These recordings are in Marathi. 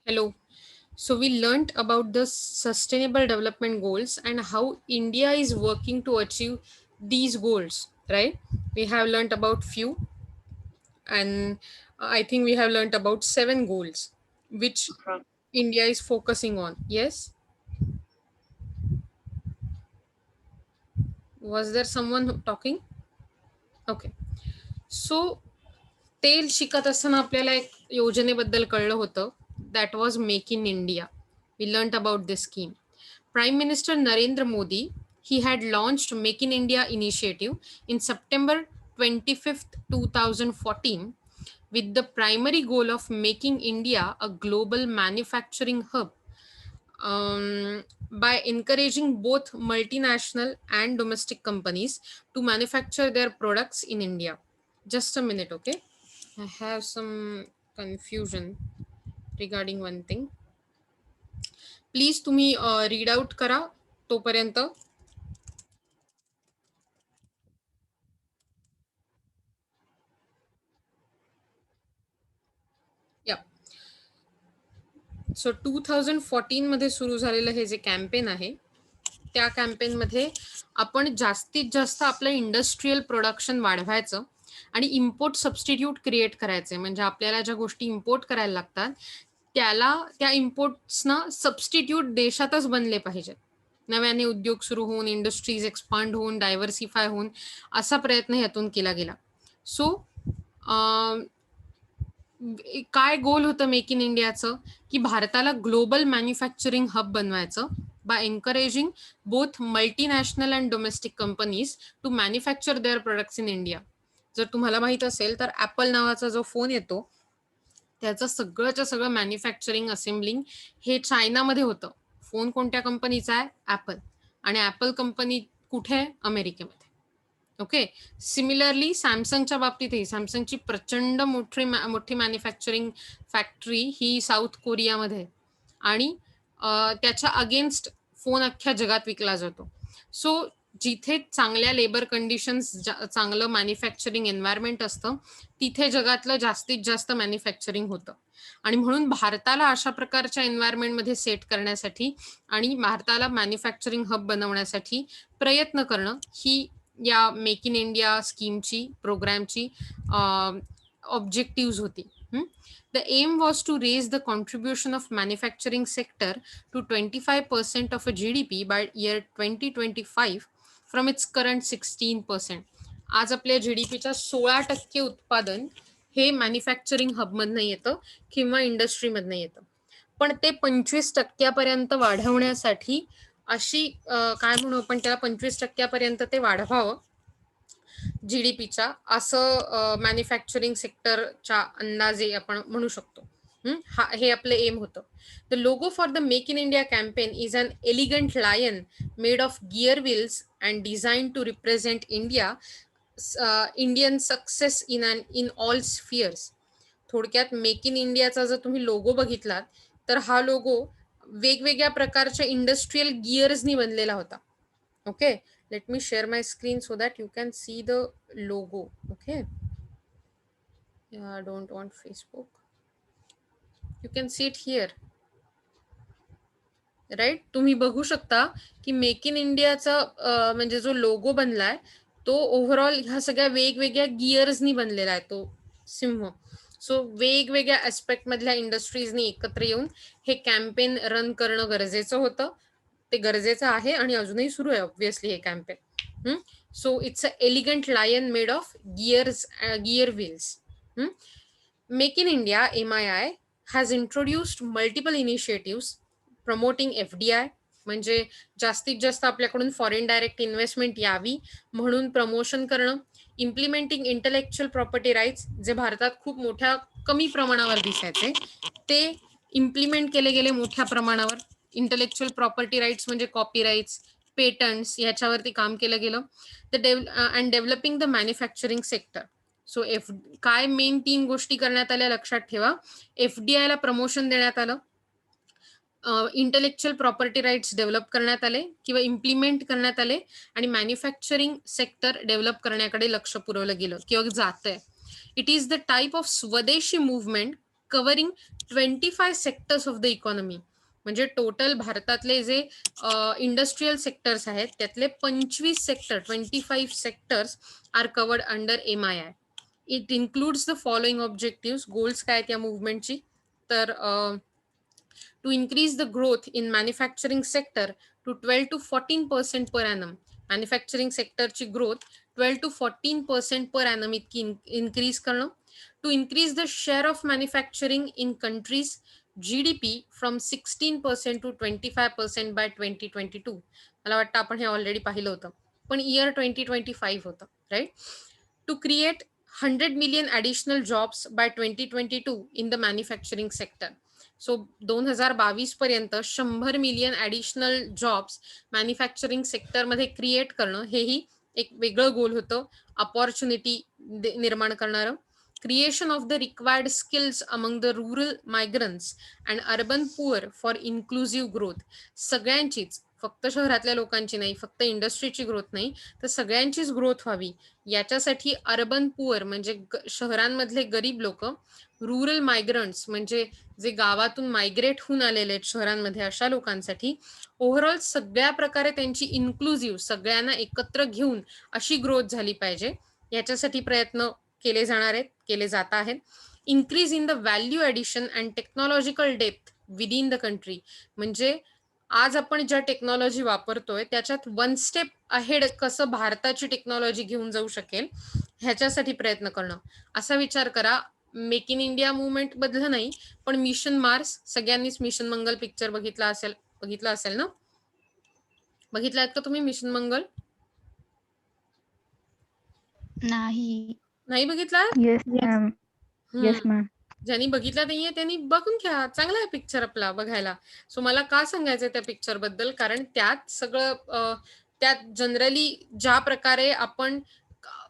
Hello. So we learned about the sustainable development goals and how India is working to achieve these goals, right? We have learned about few, and I think we have learned about 7 goals which From India is focusing on. Yes? Was there someone talking? Okay. So तेल शिकत असताना आपल्याला एक योजनेबद्दल कळलं होतं. That was make in India. We learn about this scheme. Prime Minister Narendra Modi, he had launched Make in India initiative in September 25th, 2014 with the primary goal of making India a global manufacturing hub, by encouraging both multinational and domestic companies to manufacture their products in India. Just a minute, okay? I have some confusion regarding one thing. Please तुम्ही रीड आउट करा तोपर्यंत. या. सो 2014 मध्ये सुरू झालेलं हे जे कॅम्पेन आहे, त्या कॅम्पेनमध्ये आपण जास्तीत जास्त आपलं इंडस्ट्रीयल प्रोडक्शन वाढवायचं आणि इम्पोर्ट सबस्टिट्यूट क्रिएट करायचे. म्हणजे आपल्याला ज्या गोष्टी इम्पोर्ट करायला लागतात त्या इम्पोर्ट्सना सबस्टिट्यूट देशातच बनले पाहिजेत. नव्याने उद्योग सुरू होऊन, इंडस्ट्रीज एक्सपांड होऊन, डायव्हर्सिफाय होऊन असा प्रयत्न यातून केला गेला. सो काय गोल होतं मेक इन इंडियाचं, की भारताला ग्लोबल मॅन्युफॅक्चरिंग हब बनवायचं by encouraging both multinational and domestic companies to manufacture their products in India. जर तुम्हाला माहित असेल तर ॲपल नावाचा जो फोन येतो त्याचं सगळंच्या सगळं मॅन्युफॅक्चरिंग असेंब्लिंग हे चायनामध्ये होतं. फोन कोणत्या कंपनीचा आहे? ॲपल. आणि ॲपल कंपनी कुठे आहे? अमेरिकेमध्ये. ओके. सिमिलरली सॅमसंगच्या बाबतीतही सॅमसंगची प्रचंड मोठी मॅन्युफॅक्चरिंग फॅक्टरी ही साऊथ कोरियामध्ये आहे. आणि त्याच्या अगेन्स्ट फोन अख्ख्या जगात विकला जातो. सो जिथे चांगल्या लेबर कंडिशन्स, चांगलं मॅन्युफॅक्चरिंग एन्व्हायरमेंट असतं, तिथे जगातलं जास्तीत जास्त मॅन्युफॅक्चरिंग होतं. आणि म्हणून भारताला अशा प्रकारच्या एन्व्हायरमेंटमध्ये सेट करण्यासाठी आणि भारताला मॅन्युफॅक्चरिंग हब बनवण्यासाठी प्रयत्न करणं ही या मेक इन इंडिया स्कीमची, प्रोग्रामची ऑब्जेक्टिव्ह होती. The aim was to raise the contribution of manufacturing sector to 25% of a GDP by year 2025 from its current 16%. आज आपल्या जीडीपीच्या 16% उत्पादन हे मॅन्युफॅक्चरिंग हबमधनं येतं किंवा इंडस्ट्रीमधनं येतं. पण ते 25% वाढवण्यासाठी अशी काय म्हणू आपण त्याला, 25% ते वाढवावं जीडीपीच्या, असं मॅन्युफॅक्चरिंग सेक्टरच्या अंदाजे आपण म्हणू शकतो. हे आपलं एम होतं. The logo for the make in India campaign is an elegant lion made of gear wheels and design to represent Indian success in all spheres. थोडक्यात मेक इन इंडियाचा जर तुम्ही लोगो बघितलात तर हा लोगो वेगवेगळ्या प्रकारच्या इंडस्ट्रियल गिअर्सनी बनलेला होता. Okay. Let me share my screen so that you can see the logo. Okay. Yeah, I don't want Facebook. You can see it here. Right. तुम्ही बघू शकता की मेक इन इंडियाचा म्हणजे जो लोगो बनलाय तो ओव्हरऑल ह्या सगळ्या वेगवेगळ्या गिअर्सनी बनलेला आहे तो सिंह. सो वेगवेगळ्या ऍस्पेक्ट मधल्या इंडस्ट्रीजनी एकत्र येऊन हे कॅम्पेन रन करणं गरजेचं होतं. ते गरजेचं आहे आणि अजूनही सुरू आहे ऑब्व्हियसली हे campaign. So it's a elegant lion made of gear wheels. Make in India MII has introduced multiple initiative promoting FDI, म्हणजे जास्तीत जास्त आपल्याकडून फॉरेन डायरेक्ट इन्व्हेस्टमेंट यावी म्हणून प्रमोशन करणं. इम्प्लिमेंटिंग इंटलेक्च्युअल प्रॉपर्टी राईट्स, जे भारतात खूप मोठ्या कमी प्रमाणावर दिसायचे, ते इम्प्लिमेंट केले गेले मोठ्या प्रमाणावर. इंटलेक्च्युअल प्रॉपर्टी राईट्स म्हणजे कॉपी राईट्स, पेटंट्स याच्यावरती काम केलं गेलं. And developing the manufacturing sector. So काय मेन 3 गोष्टी करण्यात आल्या लक्षात ठेवा. FDI ला प्रमोशन देण्यात आलं, इंटेलेक्च्युअल प्रॉपर्टी राईट्स डेव्हलप करण्यात आले किंवा इम्प्लिमेंट करण्यात आले आणि मॅन्युफॅक्चरिंग सेक्टर डेव्हलप करण्याकडे लक्ष पुरवलं गेलं किंवा जातंय. It is the type of swadeshi movement covering 25 sectors of the economy. म्हणजे टोटल भारतातले जे इंडस्ट्रियल सेक्टर्स आहेत त्यातले 25 sector 25 sectors are covered under MII. It includes the following objectives. Goals काय आहेत या मुव्हमेंटची, तर to increase the growth in manufacturing sector to 12 to 14% per annum. Manufacturing सेक्टरची ग्रोथ 12 to 14% per annum इतकी इन्क्रीज करणं. To increase the share of manufacturing in country's GDP from 16% to 25% by 2022. मला वाटतं आपण हे ऑलरेडी पाहिलं होतं, पण इयर 2025 होतं, right. To create 100 million additional jobs by 2022 in the manufacturing sector. So 2022 पर्यंत 100 मिलियन ॲडिशनल जॉब्स मॅन्युफॅक्चरिंग सेक्टरमध्ये क्रिएट करणं, हेही एक वेगळं गोल होतं. अपॉर्च्युनिटी निर्माण करणारं. Creation of the required skills among the rural migrants and urban poor for inclusive growth. सगळ्यांचीच, फक्त शहरातल्या लोकांची नाही, फक्त इंडस्ट्रीची ग्रोथ नाही, तर सगळ्यांचीच ग्रोथ व्हावी याच्यासाठी अर्बन पुअर म्हणजे शहरांमधले गरीब लोक, रुरल मायग्रंट्स म्हणजे जे गावातून मायग्रेट होऊन आलेले आहेत शहरांमध्ये, अशा लोकांसाठी ओव्हरऑल सगळ्या प्रकारे त्यांची इन्क्लुझिव्ह, सगळ्यांना एकत्र घेऊन अशी ग्रोथ झाली पाहिजे, याच्यासाठी प्रयत्न केले जाणार आहेत, केले जात आहेत. Increase in the value addition and technological depth within the country. म्हणजे आज आपण ज्या टेक्नॉलॉजी वापरतोय त्याच्यात 1 स्टेप अहेड कसं भारताची टेक्नॉलॉजी घेऊन जाऊ शकेल ह्याच्यासाठी प्रयत्न करणं. असा विचार करा. मेक इन इंडिया मुवमेंट बदलं नाही, पण मिशन मार्स, सगळ्यांनीच मिशन मंगल पिक्चर बघितला असेल ना? बघितलात का तुम्ही मिशन मंगल? नाही बघितला? Yes ma'am. Yes ma'am. ज्यांनी बघितला नाहीये त्यांनी बघून घ्या, चांगला आहे पिक्चर आपला बघायला. सो मला का सांगायचंय त्या पिक्चर बद्दल, कारण त्यात सगळं त्यात जनरली ज्या प्रकारे आपण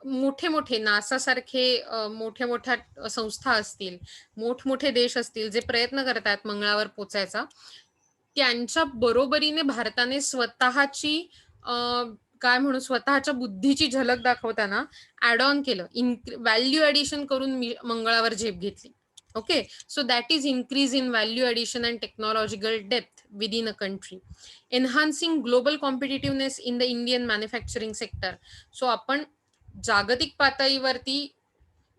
मोठे मोठे नासा सारखे मोठ्या मोठ्या संस्था असतील, मोठमोठे देश असतील जे प्रयत्न करतात मंगळावर पोचायचा, त्यांच्या बरोबरीने भारताने स्वतःची काय म्हणू, स्वतःच्या बुद्धीची झलक दाखवताना ऍड ऑन केलं, व्हॅल्यू ॲडिशन करून मंगळावर झेप घेतली. Okay, so that is increase in value addition and technological depth within a country. Enhancing global competitiveness in the Indian manufacturing sector. So आपण जागतिक पातळीवरती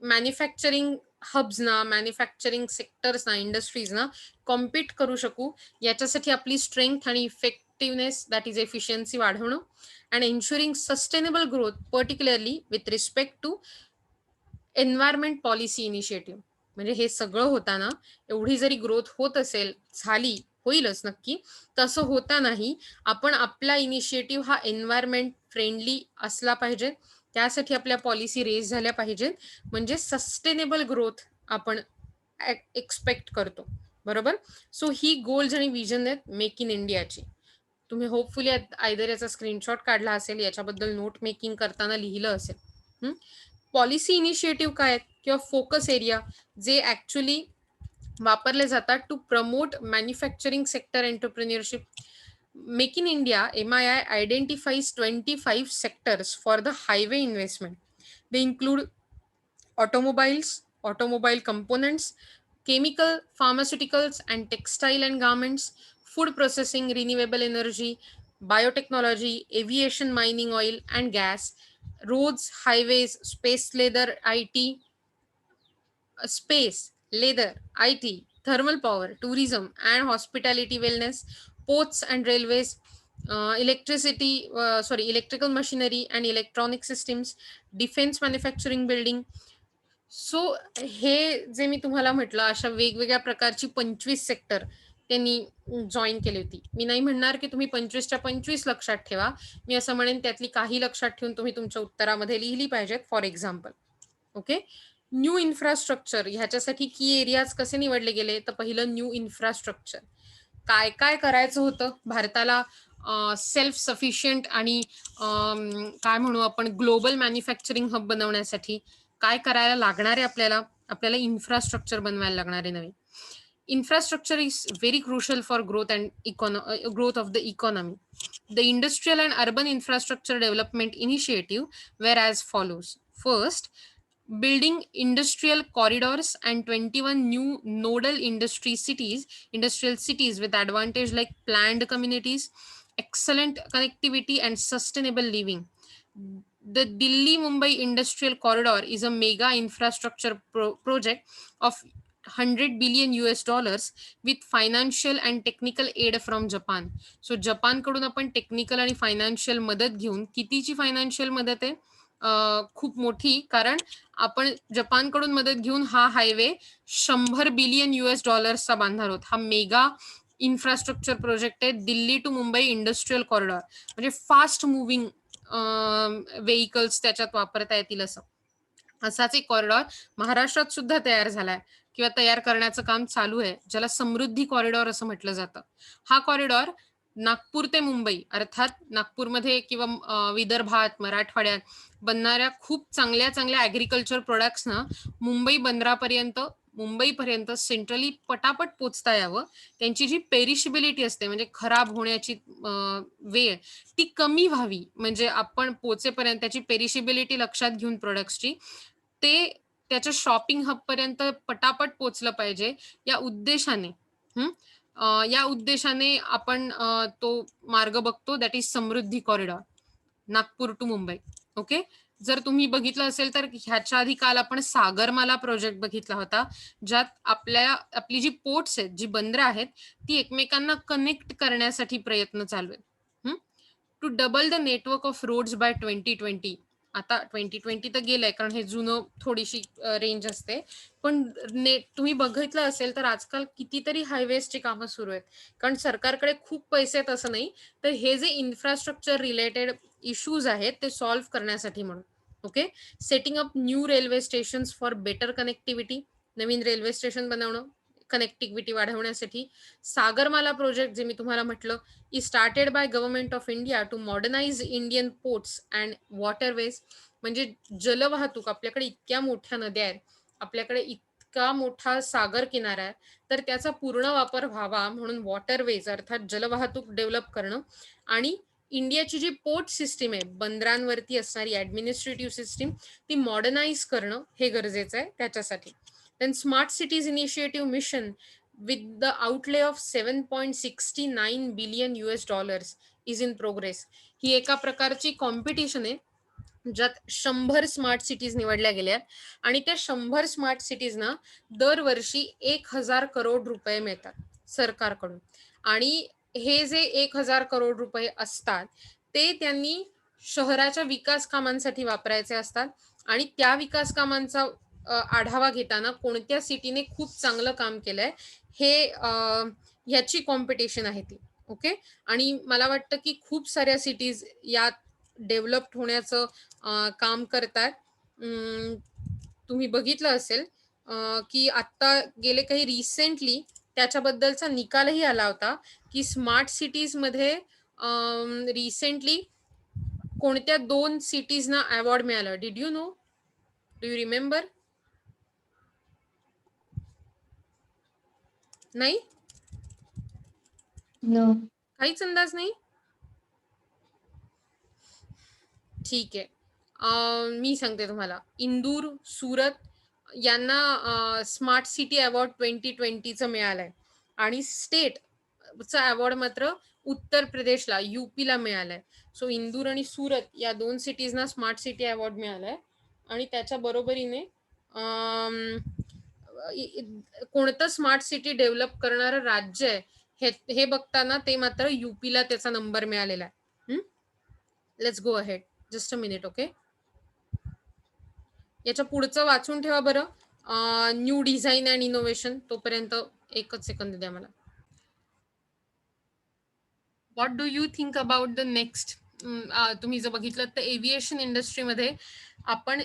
मॅन्युफॅक्चरिंग हब्सना, मॅन्युफॅक्चरिंग सेक्टर्सना, इंडस्ट्रीजना कॉम्पीट करू शकू, याच्यासाठी आपली स्ट्रेंथ आणि इफेक्टिव्हनेस, दॅट इज एफिशियन्सी वाढवणं. And ensuring sustainable growth particularly with respect to environment policy initiative. म्हणजे हे सगळं होताना, एवढी जरी ग्रोथ होत असेल, झाली, होईलच नक्की, तसं होतानाही आपण आपला इनिशिएटिव्ह हा एन्व्हायरमेंट फ्रेंडली असला पाहिजे. त्यासाठी आपल्या पॉलिसी रेज झाल्या पाहिजेत, म्हणजे सस्टेनेबल ग्रोथ आपण एक्सपेक्ट करतो, बरोबर. सो ही गोल्स आणि विजन आहेत मेक इन इंडियाची. तुम्ही होपफुली आयदर याचा स्क्रीनशॉट काढला असेल, याच्याबद्दल नोट मेकिंग करताना लिहिलं असेल. पॉलिसी इनिशिएटिव्ह काय आहेत किंवा फोकस एरिया जे ॲक्च्युली वापरले जातात to promote manufacturing sector entrepreneurship. Make in India, MII identifies 25 sectors for the highway investment. They include automobiles, automobile components, chemical, pharmaceuticals and textile and garments, food processing, renewable energy, biotechnology, aviation, mining, oil and gas, roads, highways, space, leather, IT, space, leather, IT, thermal power, tourism and hospitality, wellness, ports and railways, electrical machinery and electronic systems, defense manufacturing, building. So हे जे मी तुम्हाला म्हटलं, अशा वेगवेगळ्या प्रकारची 25 सेक्टर त्यांनी जॉईन केली होती. मी नाही म्हणणार की तुम्ही 25च्या 25 लक्षात ठेवा, मी असं म्हणेन त्यातली काही लक्षात ठेवून तुम्ही तुमच्या उत्तरामध्ये लिहिली पाहिजेत. For example, okay, new infrastructure. ह्याच्यासाठी की एरियाज कसे निवडले गेले, तर पहिलं न्यू इन्फ्रास्ट्रक्चर. काय काय करायचं होतं भारताला सेल्फ सफिशियंट आणि काय म्हणू आपण ग्लोबल मॅन्युफॅक्चरिंग हब बनवण्यासाठी काय करायला लागणार आहे, आपल्याला इन्फ्रास्ट्रक्चर बनवायला लागणार आहे नवीन. Infrastructure is very crucial for growth and growth of the economy. The industrial and urban infrastructure development initiative were as follows. First, building industrial corridors and 21 new nodal industrial cities with advantage like planned communities, excellent connectivity and sustainable living. The Delhi Mumbai Industrial Corridor is a mega infrastructure project of 100 billion US dollars with financial and technical aid from Japan. So जपानकडून आपण टेक्निकल आणि फायनान्शियल मदत घेऊन, कितीची फायनान्शियल मदत आहे? खूप मोठी, कारण आपण जपानकडून मदत घेऊन हा हायवे 100 बिलियन US डॉलर्सचा बांधणार आहोत. हा मेगा इन्फ्रास्ट्रक्चर प्रोजेक्ट आहे, Delhi to Mumbai industrial corridor. म्हणजे फास्ट मुव्हिंग व्हेइकल्स त्याच्यात वापरता येतील असं. असाच एक कॉरिडॉर महाराष्ट्रात सुद्धा तयार झालाय किंवा तयार करण्याचं काम चालू आहे, ज्याला समृद्धी कॉरिडॉर असं म्हटलं जातं. हा कॉरिडॉर नागपूर ते मुंबई, अर्थात नागपूरमध्ये किंवा विदर्भात, मराठवाड्यात बनणाऱ्या खूप चांगल्या चांगल्या ॲग्रिकल्चर प्रोडक्ट्सना मुंबईपर्यंत सेंट्रली पटापट पोचता यावं. त्यांची जी पेरिशिबिलिटी असते, म्हणजे खराब होण्याची वेळ, ती कमी व्हावी. म्हणजे आपण पोचेपर्यंत त्याची पेरिशिबिलिटी लक्षात घेऊन प्रोडक्ट्सची, ते त्याच्या शॉपिंग हब पर्यंत पटापट पोचलं पाहिजे, या उद्देशाने आपण तो मार्ग बघतो, that is Samruddhi corridor, Nagpur to Mumbai. Okay. जर तुम्ही बघितलं असेल तर ह्याच्या आधी काल आपण सागरमाला प्रोजेक्ट बघितला होता, ज्यात आपली जी पोर्ट्स आहेत, जी बंदरं आहेत, ती एकमेकांना कनेक्ट करण्यासाठी प्रयत्न चालू आहेत. To double the network of roads by 2020. आता 2020 तर गेलंय, कारण हे जुनं थोडीशी रेंज असते, पण तुम्ही बघितलं असेल तर आजकाल कितीतरी हायवेजची कामं सुरू आहेत, कारण सरकारकडे खूप पैसे आहेत असं नाही, तर हे जे इन्फ्रास्ट्रक्चर रिलेटेड इश्यूज आहेत ते सॉल्व्ह करण्यासाठी म्हणून. Okay. Setting up new railway stations for better connectivity, Naveen railway station बनवणं कनेक्टिव्हिटी वाढवण्यासाठी. सागरमाला प्रोजेक्ट, जे मी तुम्हाला म्हटलं, is started by government of India to modernize Indian ports and waterways. म्हणजे जलवाहतूक, आपल्याकडे इतक्या मोठ्या नद्या आहेत, आपल्याकडे इतका मोठा सागर किनारा आहे, तर त्याचा पूर्ण वापर व्हावा म्हणून वॉटरवेज अर्थात जलवाहतूक डेव्हलप करणं, आणि इंडियाची जी पोर्ट सिस्टीम आहे, बंदरांवरती असणारी ऍडमिनिस्ट्रेटिव्ह सिस्टीम, ती मॉडर्नाइज करणं हे गरजेचं आहे त्याच्यासाठी. Then smart cities initiative mission with the outlay of 7.69 billion US dollars is in progress. ही एका प्रकारची कॉम्पिटिशन आहे, ज्यात 100 स्मार्ट सिटीज निवडल्या गेल्या, आणि त्या 100 स्मार्ट सिटीजना दरवर्षी 1,000 करोड रुपये मिळतात सरकारकडून. आणि हे जे 1,000 करोड रुपये असतात, ते त्यांनी शहराच्या विकास कामांसाठी वापरायचे असतात, आणि त्या विकास कामांचा आढावा घेताना कोणत्या सिटीने खूप चांगलं काम केलंय हे ह्याची कॉम्पिटिशन आहे ती. ओके. आणि मला वाटतं की खूप साऱ्या सिटीज यात डेव्हलप होण्याचं काम करतात. तुम्ही बघितलं असेल की आता गेले काही रिसेंटली त्याच्याबद्दलचा निकालही आला होता की स्मार्ट सिटीजमध्ये रिसेंटली कोणत्या 2 सिटीजना अवॉर्ड मिळालं. Did you know? Do you remember? नाही, No. काहीच अंदाज नाही. ठीक आहे. मी सांगते तुम्हाला. इंदूर, सुरत यांना स्मार्ट सिटी अवॉर्ड 2020चं मिळालंय, आणि स्टेटचा अवॉर्ड मात्र उत्तर प्रदेशला, यूपीला मिळालाय. सो इंदूर आणि सुरत या 2 सिटीजना स्मार्ट सिटी अवॉर्ड मिळालाय, आणि त्याच्या बरोबरीने कोणतं स्मार्ट सिटी डेव्हलप करणारं राज्य आहे हे बघताना ते मात्र यूपीला त्याचा नंबर मिळालेला आहे. Let's go ahead. Just a minute. Okay. याच्या पुढचं वाचून ठेवा बरं. New design and innovation. तोपर्यंत एकच सेकंद द्या मला. What do you think about the next? तुम्ही जर बघितलं तर एव्हिएशन इंडस्ट्रीमध्ये आपण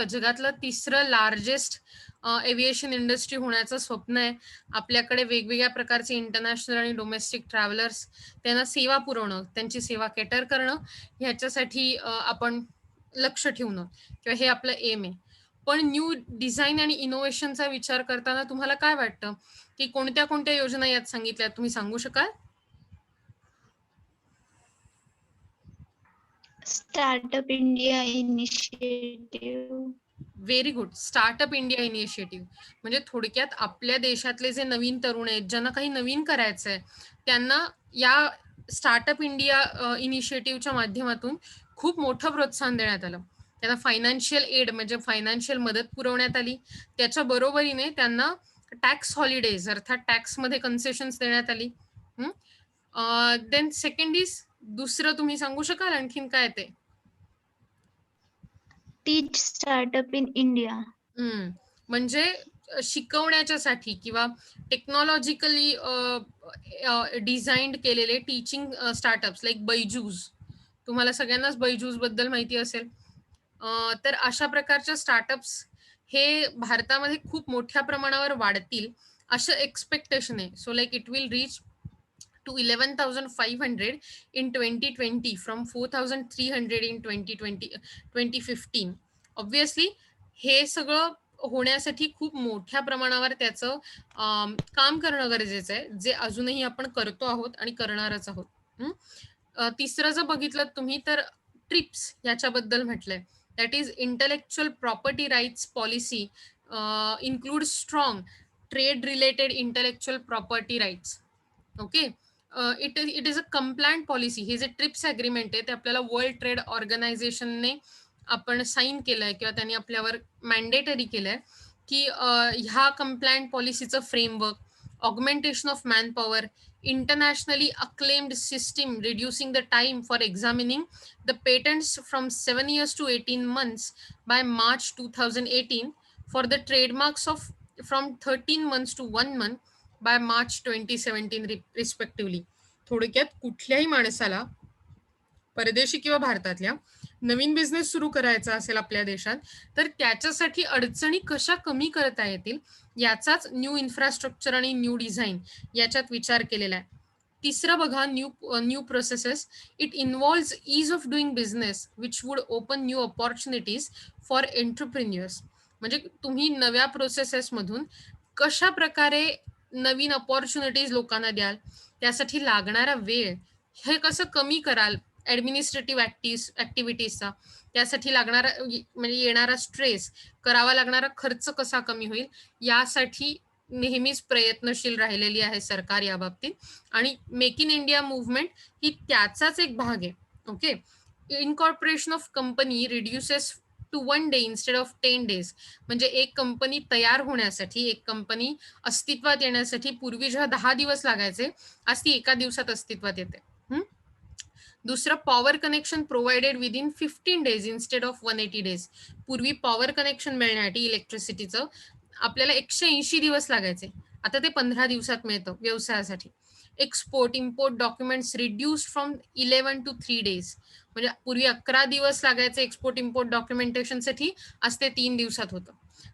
जगातलं तिसरं लार्जेस्ट एव्हिएशन इंडस्ट्री होण्याचं स्वप्न आहे. आपल्याकडे वेगवेगळ्या प्रकारचे इंटरनॅशनल आणि डोमेस्टिक ट्रॅव्हलर्स, त्यांना सेवा पुरवणं, त्यांची सेवा केटर करणं, ह्याच्यासाठी आपण लक्ष ठेवणं, किंवा हे आपलं एम आहे. पण न्यू डिझाईन आणि इनोव्हेशनचा विचार करताना तुम्हाला काय वाटतं की कोणत्या कोणत्या योजना यात सांगितल्या, तुम्ही सांगू शकाल? Startup India initiative. Very good. Startup India initiative म्हणजे थोडक्यात आपल्या देशातले जे नवीन तरुण आहेत, ज्यांना काही नवीन करायचं आहे, त्यांना या स्टार्टअप इंडिया इनिशिएटिव्हच्या माध्यमातून खूप मोठं प्रोत्साहन देण्यात आलं. त्यांना फायनान्शियल एड म्हणजे फायनान्शियल मदत पुरवण्यात आली. त्याच्या बरोबरीने त्यांना टॅक्स हॉलिडेज अर्थात टॅक्समध्ये कन्सेशन्स देण्यात आली. देन सेकंड इज दुसरं तुम्ही सांगू शकाल आणखीन काय ते? टीच स्टार्टअप इन इंडिया. म्हणजे शिकवण्याच्यासाठी किंवा टेक्नॉलॉजिकली डिझाईन्ड केलेले टीचिंग स्टार्टअप्स लाईक बैजूस. तुम्हाला सगळ्यांनाच बैजूस बद्दल माहिती असेल. तर अशा प्रकारच्या स्टार्टअप्स हे भारतामध्ये खूप मोठ्या प्रमाणावर वाढतील असं एक्सपेक्टेशन आहे. So like it will reach to 11,500 in 2020 from 4,300 in 2015. Obviously हे सगळं होण्यासाठी खूप मोठ्या प्रमाणावर त्याचं काम करणं गरजेचं आहे, जे अजूनही आपण करतो आहोत आणि करणारच आहोत. तिसरं जर बघितलं तुम्ही तर ट्रिप्स याच्याबद्दल म्हटलंय. That is intellectual property rights policy include strong trade related intellectual property rights. Okay. It is a compliant policy. हे जे ट्रिप्स अग्रीमेंट आहे ते आपल्याला वर्ल्ड ट्रेड ऑर्गनायझेशनने आपण साईन केलंय किंवा त्यांनी आपल्यावर मॅन्डेटरी केलंय की ह्या कंप्लायंट पॉलिसीचं framework, augmentation of manpower, internationally acclaimed system reducing the time for examining the patents from 7 years to 18 months by March 2018 for the trademarks of from 13 months to 1 month by March 2017 respectively. थोडक्यात कुठल्याही माणसाला परदेशी किंवा भारतातल्या नवीन बिझनेस सुरू करायचा असेल आपल्या देशात तर त्याच्यासाठी अडचणी कशा कमी करता येतील याचाच न्यू इन्फ्रास्ट्रक्चर आणि न्यू डिझाईन याच्यात विचार केलेला आहे. तिसरं बघा new processes. It involves ease of doing business which would open new opportunities for entrepreneurs. म्हणजे तुम्ही नव्या प्रोसेसेसमधून कशा प्रकारे नवीन अपॉर्च्युनिटीज लोकांना द्याल, त्यासाठी लागणारा वेळ हे कसं कमी कराल, ॲडमिनिस्ट्रेटिव्ह ॲक्टिव्हिटीजचा त्यासाठी लागणारा म्हणजे येणारा स्ट्रेस, करावा लागणारा खर्च कसा कमी होईल यासाठी नेहमीच प्रयत्नशील राहिलेली आहे सरकार या बाबतीत. आणि मेक इन इंडिया मुव्हमेंट ही त्याचाच एक भाग आहे. Okay. Incorporation of company reduces to 1 day instead of 10 days. म्हणजे एक कंपनी तयार होण्यासाठी, एक कंपनी अस्तित्वात येण्यासाठी पूर्वी जेव्हा 10 दिवस लागायचे, आज ती एका दिवसात अस्तित्वात येते. दुसरं power connection provided within 15 days instead of 180 days. पूर्वी पॉवर कनेक्शन मिळण्यासाठी इलेक्ट्रिसिटीचं आपल्याला 180 दिवस लागायचे, आता ते 15 दिवसात मिळतं व्यवसायासाठी. Export import documents reduced from 11 to 3 days. म्हणजे पूर्वी 11 दिवस लागायचे एक्सपोर्ट इम्पोर्ट डॉक्युमेंटेशनसाठी, आज ते 3 दिवसात होतं.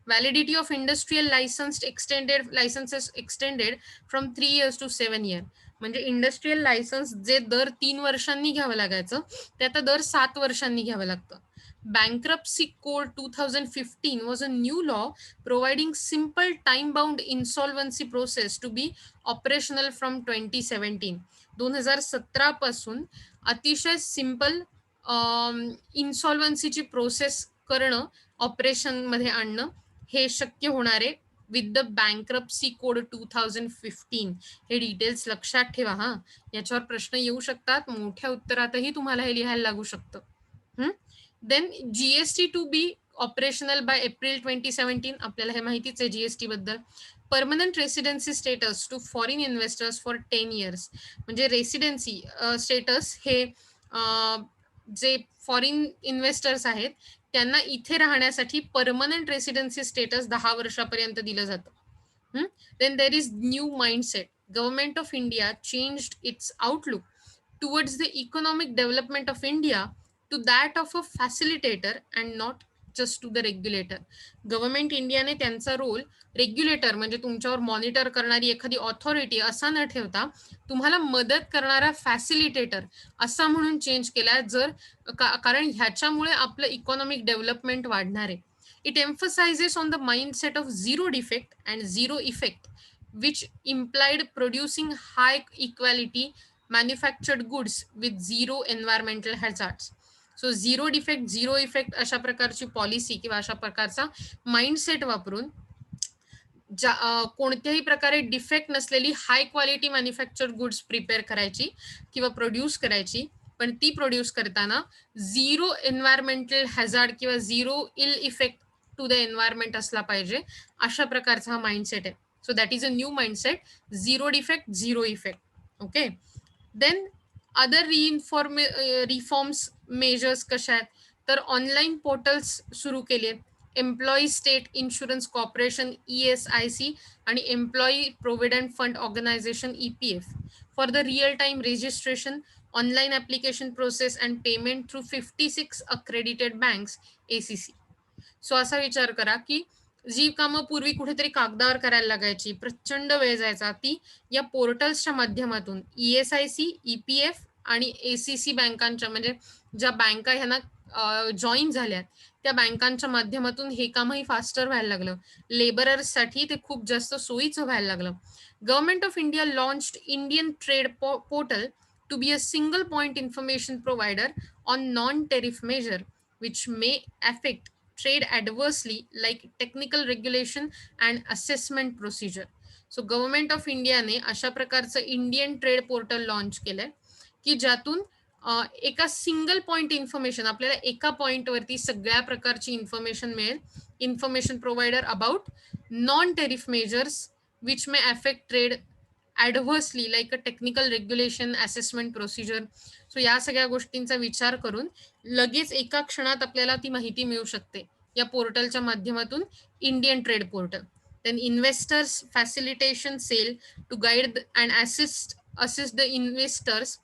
Validity of industrial licences extended from 3 years to 7 years. म्हणजे इंडस्ट्रियल लायसन्स जे दर 3 वर्षांनी घ्यावं लागायचं ते आता दर 7 वर्षांनी घ्यावं लागतं. Bankruptcy Code 2015 was a new law providing simple time-bound insolvency process to be operational from 2017. 2017 पासून अतिशय सिंपल इन्सॉल्वन्सीची प्रोसेस करणं, ऑपरेशन मध्ये आणणं हे शक्य होणार आहे विथ द बँक्रप्सी कोड 2015. हे डिटेल्स लक्षात ठेवा हा. याच्यावर प्रश्न येऊ शकतात, मोठ्या उत्तरातही तुम्हाला हे लिहायला लागू शकतं. Then GST to be operational by April 2017. आपल्याला हे माहितीच आहे जीएसटी बद्दल. Permanent residency status to foreign investors for 10 years. म्हणजे रेसिडेन्सी स्टेटस हे जे फॉरेन इन्व्हेस्टर्स आहेत त्यांना इथे राहण्यासाठी परमनंट रेसिडेन्सी स्टेटस 10 वर्षापर्यंत दिलं जातं. Then there is new mindset. Government of India changed its outlook towards the economic development of India to that of a facilitator and not just to the regulator. गव्हर्नमेंट इंडियाने त्यांचा रोल रेग्युलेटर म्हणजे तुमच्यावर मॉनिटर करणारी एखादी ऑथॉरिटी असा न ठेवता तुम्हाला मदत करणारा फॅसिलिटेटर असा म्हणून चेंज केला, जर कारण ह्याच्यामुळे आपलं इकॉनॉमिक डेव्हलपमेंट वाढणार आहे. It emphasises on the mindset of zero defect and zero effect which implied producing high equality manufactured goods with zero environmental hazards. So zero defect zero effect अशा प्रकारची पॉलिसी किंवा अशा प्रकारचा माइंडसेट वापरून कोणत्याही प्रकारे डिफेक्ट नसलेली high quality manufactured goods prepare करायची किंवा प्रोड्यूस करायची, पण ती प्रोड्यूस करताना झिरो एन्व्हायरमेंटल हॅझार्ड किंवा zero ill effect to the environment असला पाहिजे, अशा प्रकारचा हा माइंडसेट आहे. So that is a new mindset, zero defect zero effect. Okay, then other reforms measures कशा आहेत, तर ऑनलाईन पोर्टल्स सुरू केले, employee state insurance corporation ESIC आणि employee provident fund organisation EPF for the real time registration, online application process and payment through 56 accredited banks ACC. So असा विचार करा की जी कामं पूर्वी कुठेतरी कागदावर करायला लागायची, प्रचंड वेळ जायचा, ती या पोर्टल्सच्या माध्यमातून ESIC, EPF आणि ACC बँकांच्या, म्हणजे ज्या बँका ह्यांना जॉईन झाल्यात त्या बँकांच्या माध्यमातून हे कामही फास्टर व्हायला लागलं. लेबरर्ससाठी ते खूप जास्त सोयीचं व्हायला लागलं. Government of India launched Indian trade portal to be a single point information provider on non tariff measure which may affect trade adversely like technical regulation and assessment procedure. So government of इंडियाने अशा प्रकारचं इंडियन ट्रेड पोर्टल लॉन्च केलंय की ज्यातून एका सिंगल पॉइंट इन्फॉर्मेशन, आपल्याला एका पॉइंटवरती सगळ्या प्रकारची इन्फॉर्मेशन मिळेल. Information provider about non tariff measures which may affect trade adversely like a technical regulation, assessment procedure. So या सगळ्या गोष्टींचा विचार करून लगेच एका क्षणात आपल्याला ती माहिती मिळू शकते या पोर्टलच्या माध्यमातून, Indian trade portal. Then investors facilitation cell to guide and assist the investors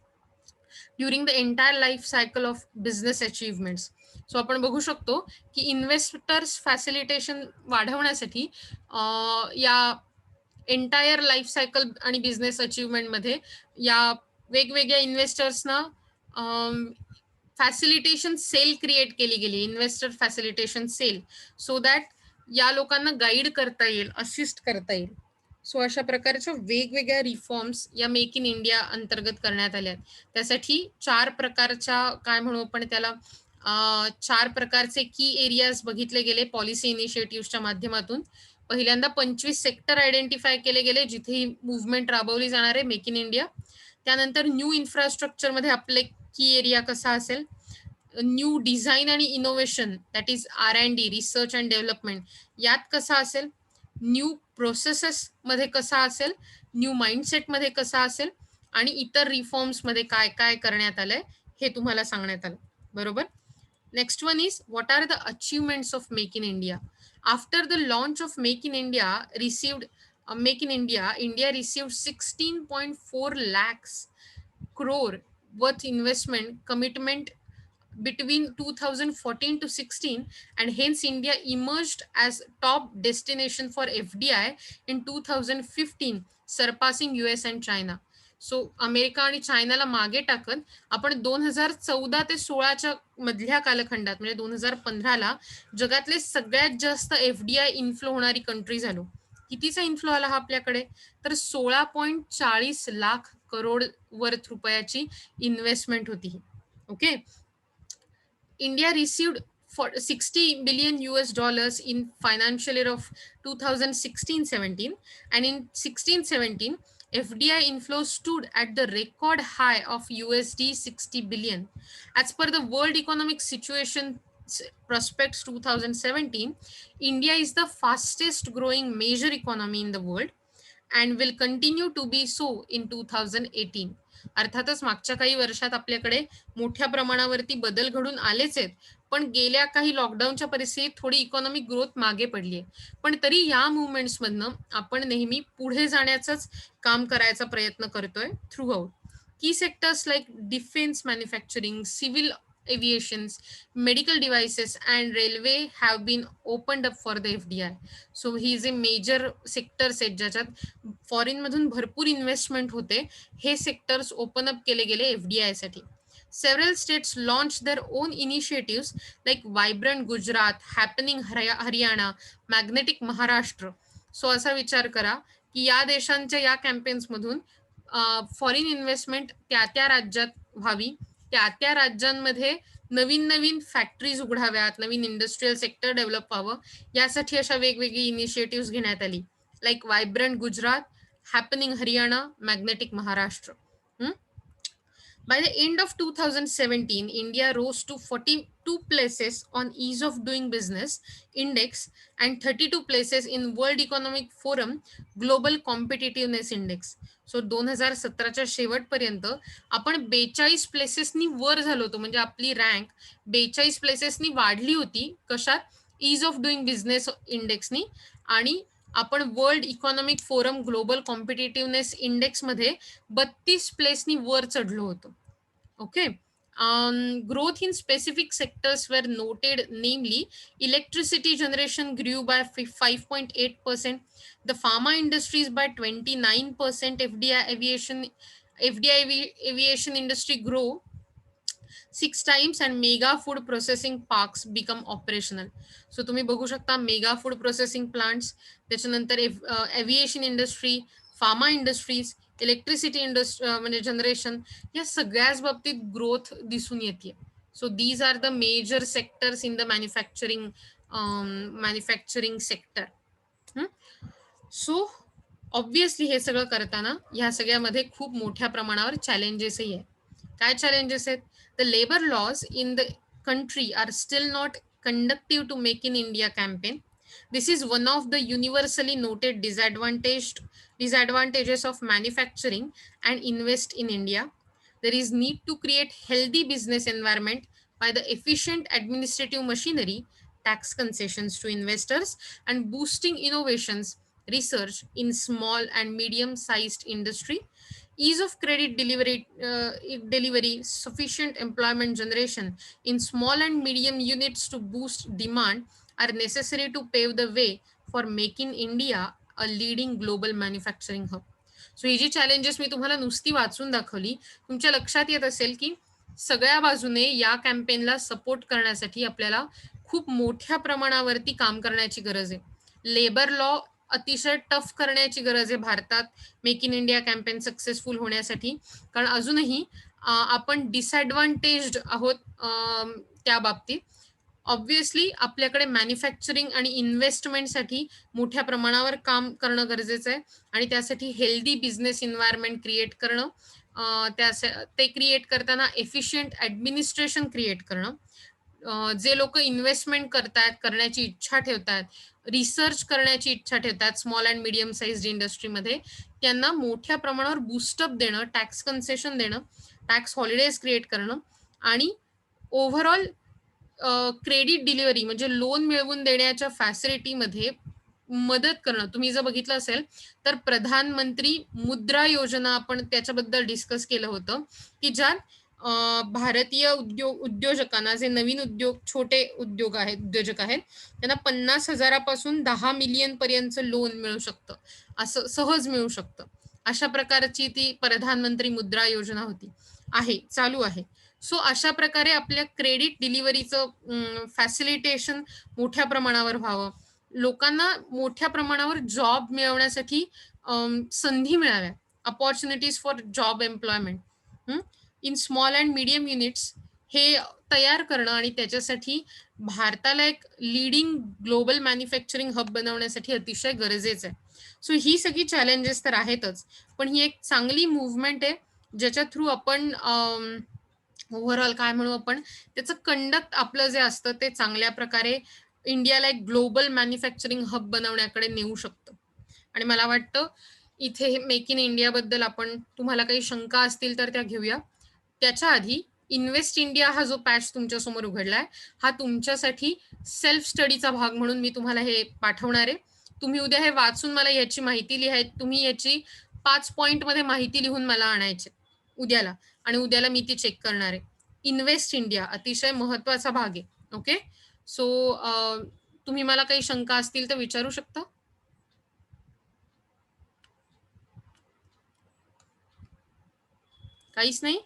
during the entire life cycle of business achievements. So आपण बघू शकतो की इन्व्हेस्टर्स फॅसिलिटेशन वाढवण्यासाठी या एंटायर लाईफ सायकल आणि बिझनेस अचीवमेंटमध्ये या वेगवेगळ्या इन्व्हेस्टर्सना फॅसिलिटेशन सेल क्रिएट केली गेली, investor facilitation cell, so that या लोकांना गाईड करता येईल, असिस्ट करता येईल. सो अशा प्रकारच्या वेगवेगळ्या रिफॉर्म्स या मेक इन इंडिया अंतर्गत करण्यात आल्या. त्यासाठी 4 प्रकारच्या, काय म्हणू आपण त्याला, 4 प्रकारचे की एरियाज बघितले गेले पॉलिसी इनिशिएटिव्हच्या माध्यमातून. पहिल्यांदा 25 सेक्टर आयडेंटिफाय केले गेले जिथे ही मुव्हमेंट राबवली जाणार आहे, मेक इन इंडिया. त्यानंतर न्यू इन्फ्रास्ट्रक्चरमध्ये आपले की एरिया कसा असेल, न्यू डिझाईन आणि innovation, that is R&D, research and development, यात कसा असेल, न्यू प्रोसेसेस मध्ये कसा असेल, न्यू माइंडसेटमध्ये कसा असेल, आणि इतर रिफॉर्म्समध्ये काय काय करण्यात आलंय हे तुम्हाला सांगण्यात आलं. बरोबर. Next one is what are the achievements of make in India. After the launch of make in India India received 16.4 lakhs crore worth investment commitment between 2014 to 16, and hence India emerged as top destination for FDI in 2015, surpassing US and China. So America आणि चायनाला मागे टाकत आपण 2014 ते 16च्या मधल्या कालखंडात, म्हणजे 2015ला जगातले सगळ्यात जास्त FDI इन्फ्लो होणारी कंट्री झालो. कितीचा इन्फ्लो आला हा आपल्याकडे, तर 16.40 लाख करोड वर्थ रुपयाची इन्व्हेस्टमेंट होती. Okay. India received for $60 billion in financial year of 2016-17, and in 16-17 FDI inflow stood at the record high of USD 60 billion. As per the World Economic Situation Prospects 2017, India is the fastest growing major economy in the world and will continue to be so in 2018. अर्थातच मागच्या काही वर्षात आपल्याकडे मोठ्या प्रमाणावरती बदल घडून आलेच आहेत, पण गेल्या काही लॉकडाऊनच्या परिस्थितीत थोडी इकॉनॉमिक ग्रोथ मागे पडली आहे. पण तरी या मुवमेंट्समधनं आपण नेहमी पुढे जाण्याचंच काम करायचा प्रयत्न करतोय थ्रू आउट. की sectors like defence manufacturing, civil aviations, medical devices and railway have been opened up for the FDI. So he is a major sectors आहेत ज्याच्यात फॉरेन मधून भरपूर इन्व्हेस्टमेंट होते. हे सेक्टर्स ओपन अप केले गेले FDI साठी. Several states launched their own initiatives like Vibrant Gujarat, Happening Haryana, Magnetic Maharashtra. So असा विचार करा की या देशांच्या या कॅम्पेन्स मधून फॉरेन इन्व्हेस्टमेंट त्या त्या राज्यात व्हावी, त्या त्या राज्यांमध्ये नवीन नवीन फॅक्टरीज उघडाव्यात, नवीन इंडस्ट्रियल सेक्टर डेव्हलप व्हावं, यासाठी अशा वेगवेगळी इनिशिएटिव्ह घेण्यात आली. Like vibrant Gujarat, happening Haryana, magnetic Maharashtra. By the end of 2017, India rose to 42 places on Ease of Doing Business Index and 32 places in World Economic Forum Global Competitiveness Index. So 2017च्या शेवटपर्यंत आपण 42 प्लेसेसनी वर झालो होतो, म्हणजे आपली रँक 42 प्लेसेसनी वाढली होती. कशात? ईज ऑफ डुईंग बिझनेस इंडेक्सनी. आणि आपण वर्ल्ड इकॉनॉमिक फोरम ग्लोबल कॉम्पिटिटिव्हनेस इंडेक्समध्ये 32 प्लेसनी वर चढलो होतो. Okay. Growth in specific sectors were noted, namely electricity generation grew by 5.8%, the pharma industries by 29%, FDI aviation industry grow 6 times, and mega food processing parks become operational. So तुम्ही बघू शकता मेगा फूड प्रोसेसिंग प्लांट्स, त्याच्यानंतर aviation industry, pharma industries, electricity industry म्हणजे जनरेशन, या सगळ्याच बाबतीत ग्रोथ दिसून येते. So these are the major sectors in the manufacturing sector. So obviously हे सगळं करताना ह्या सगळ्यामध्ये खूप मोठ्या प्रमाणावर चॅलेंजेसही आहे. काय चॅलेंजेस आहेत? The labor laws in the country are still not conducive to Make in India campaign. This is one of the universally noted disadvantages of manufacturing and invest in India. There is need to create healthy business environment by the efficient administrative machinery, tax concessions to investors, and boosting innovations, research in small and medium-sized industry. Ease of credit delivery, sufficient employment generation in small and medium units to boost demand are necessary to pave the way for making India a leading global manufacturing hub. So ही जी चॅलेंजेस मी तुम्हाला नुसती वाचून दाखवली, तुमच्या लक्षात येत असेल की सगळ्या बाजूने या कॅम्पेनला सपोर्ट करण्यासाठी आपल्याला खूप मोठ्या प्रमाणावरती काम करण्याची गरज आहे. लेबर लॉ अतिशय टफ करण्याची गरज आहे भारतात make in India campaign successful होण्यासाठी, कारण अजूनही आपण डिसएडव्हान्टेज्ड आहोत त्या बाबतीत. ऑब्व्हियसली आपल्याकडे मॅन्युफॅक्चरिंग आणि इन्व्हेस्टमेंटसाठी मोठ्या प्रमाणावर काम करणं गरजेचं आहे, आणि त्यासाठी हेल्दी बिझनेस इन्व्हायरमेंट क्रिएट करणं, ते क्रिएट करताना एफिशियंट ॲडमिनिस्ट्रेशन क्रिएट करणं, जे लोक इन्व्हेस्टमेंट करण्याची इच्छा ठेवतात, रिसर्च करण्याची इच्छा ठेवतात स्मॉल अँड मिडियम साईज इंडस्ट्रीमध्ये, त्यांना मोठ्या प्रमाणावर बूस्टअप देणं, टॅक्स कन्सेशन देणं, टॅक्स हॉलिडेज क्रिएट करणं, आणि ओव्हरऑल क्रेडिट डिलिव्हरी म्हणजे लोन मिळवून देण्याच्या फॅसिलिटीमध्ये मदत करणं. तुम्ही जर बघितलं असेल तर प्रधानमंत्री मुद्रा योजना आपण त्याच्याबद्दल डिस्कस केलं होतं, की ज्यात भारतीय उद्योजकांना, जे नवीन छोटे उद्योजक आहेत, त्यांना 50,000 10 मिलियन पर्यंत लोन मिळू शकतं, असं सहज मिळू शकतं. अशा प्रकारची ती प्रधानमंत्री मुद्रा योजना चालू आहे. सो अशा प्रकारे आपल्या क्रेडिट डिलिव्हरीचं फॅसिलिटेशन मोठ्या प्रमाणावर व्हावं, लोकांना मोठ्या प्रमाणावर जॉब मिळवण्यासाठी संधी मिळाव्या, opportunities for job employment in small and medium units, हे तयार करणं, आणि त्याच्यासाठी भारताला एक लीडिंग ग्लोबल मॅन्युफॅक्चरिंग हब बनवण्यासाठी अतिशय गरजेचं आहे. सो ही सगळी चॅलेंजेस तर आहेतच, पण ही एक चांगली मुव्हमेंट आहे ज्याच्या थ्रू आपण ओव्हरऑल काय म्हणू आपण, त्याचं कंडक्ट आपलं जे असतं ते चांगल्या प्रकारे इंडियाला एक ग्लोबल मॅन्युफॅक्चरिंग हब बनवण्याकडे नेऊ शकतं. आणि मला वाटतं इथे मेक इन इंडियाबद्दल आपण, तुम्हाला काही शंका असतील तर त्या घेऊया. त्याच्या आधी इन्व्हेस्ट इंडिया हा जो पॅच तुमच्यासमोर उघडलाय, हा तुमच्यासाठी सेल्फ स्टडीचा भाग म्हणून मी तुम्हाला हे पाठवणार आहे. तुम्ही उद्या हे वाचून मला याची माहिती लिहाय, तुम्ही याची 5 पॉईंटमध्ये माहिती लिहून मला आणायची उद्याला, आणि उद्याला मी ती चेक करणार आहे. इन्व्हेस्ट इंडिया अतिशय महत्वाचा भाग आहे. ओके. सो तुम्ही मला काही शंका असतील तर विचारू शकता. काहीच नाही?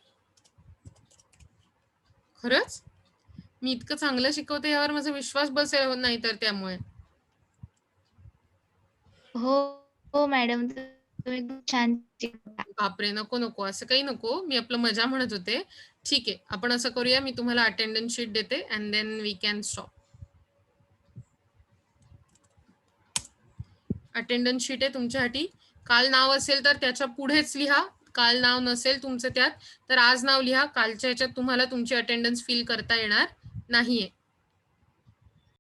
खरंच मी इतकं चांगलं शिकवते यावर माझा विश्वास बसेल नाही तर त्यामुळे. हो हो मॅडम, तुम्ही खूप छान शिकवता. बापरे, नको नको असं काही नको, मी आपलं मजा म्हणत होते. ठीक आहे, आपण असं करूया, मी तुम्हाला अटेंडन्स शीट देते and then we can stop. Attendance sheet आहे तुमच्यासाठी. काल नाव असेल तर त्याच्या पुढेच लिहा, काल नाव नसेल तुमचं त्यात तर आज नाव लिहा. कालच्या ह्याच्यात तुम्हाला तुमची अटेंडन्स फिल करता येणार नाहीये.